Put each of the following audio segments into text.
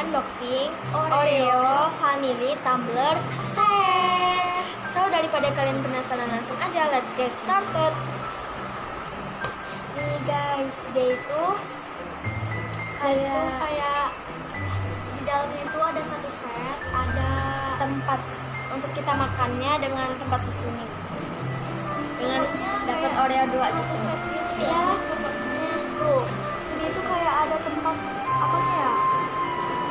unboxing Oreo Family Tumbler Set. So daripada kalian penasaran, langsung aja let's get started. Nih guys, dia itu kayak di dalamnya itu ada satu set, ada tempat untuk kita makannya dengan tempat susunya. Dengan dapat Oreo 2 satu set gitu ya. Tuh, Jadi itu kayak ada tempat apanya ya?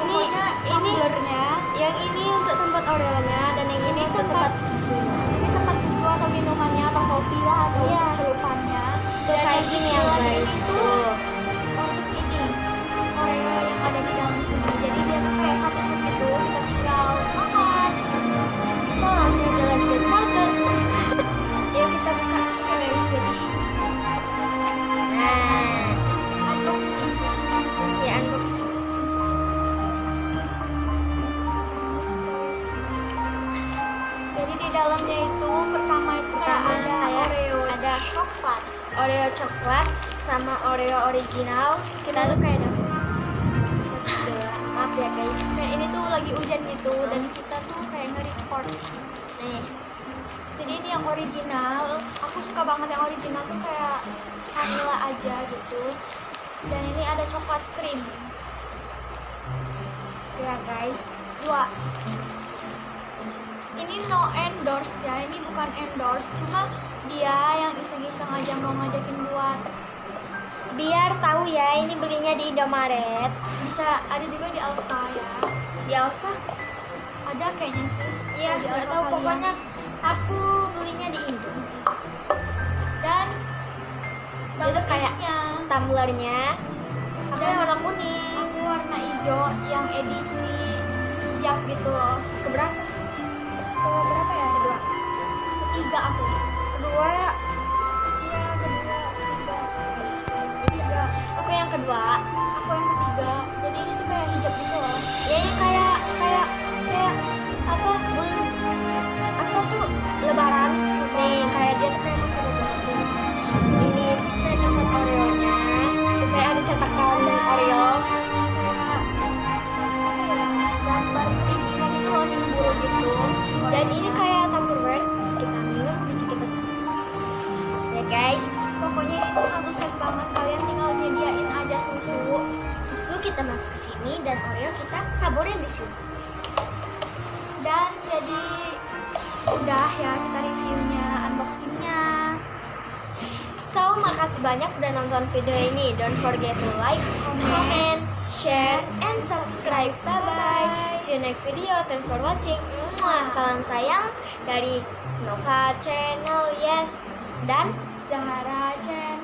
ini tumblernya. yang ini untuk tempat Oreo-nya dan yang ini untuk tempat susunya. Ini tempat susu atau minumannya atau kopi lah atau Iya. celupannya. Tuh kayak gini ya guys. Tuh. Untuk ini Oreo yang ada di dalam sini. Jadi dia tuh kayak satu set itu kita tinggal makan. So langsung aja let's get started. Yuk kita buka. Oke guys, jadi Nah, unboxing. ya unboxing. Jadi di dalamnya itu pertama itu kayak ada Oreo, ada coklat. Oreo coklat sama Oreo original. Kita tuh kayak dapet maaf ya guys. Kayak ini tuh lagi hujan gitu dan kita tuh kayak nge-record. Nih, Jadi ini yang original. Aku suka banget yang original tuh kayak vanilla aja gitu. Dan ini ada coklat krim. ya guys. Dua. Ini no endorse ya. Ini bukan endorse. Cuma dia yang iseng-iseng aja mau ngajakin buat. Biar tahu ya, ini belinya di Indomaret. Bisa ada juga di Alfa ya. Di Alfa? Ada kayaknya sih. Iya, Di nggak Alfa tahu. kalian. Pokoknya aku belinya di Indo. Dan Dia tuh kayak ininya. tumblernya. Aku Dan yang warna kuning. Aku warna hijau yang edisi hijab gitu loh. Keberapa? Berapa ya? Kedua. Ketiga aku. Kedua. Iya, kedua. Ketiga. Aku yang kedua. Aku yang ketiga. Jadi ini tuh kayak hijab gitu loh. Ya ini kayak apa? Aku tuh Lebaran. Nih kayak dia tuh kayak pakai baju muslim. Ini kayak dapat Oreo-nya. Itu kayak ada cetakan Oreo. Kayak apa ya? Gambar tingginya gitu loh, timbul gitu. Dan ini kayak Tupperware, bisa kita minum, bisa kita coba. Ya guys, Pokoknya ini tuh satu set banget. Kalian tinggal nyediain aja susu. susu kita masuk ke sini dan Oreo kita taburin di sini. Dan jadi udah ya kita reviewnya, unboxingnya. So, makasih banyak udah nonton video ini. Don't forget to like, comment, share, and subscribe. Bye-bye. See you next video. Thanks for watching. Mwah. Salam sayang dari Nova Channel. Yes. Dan Zahara Channel.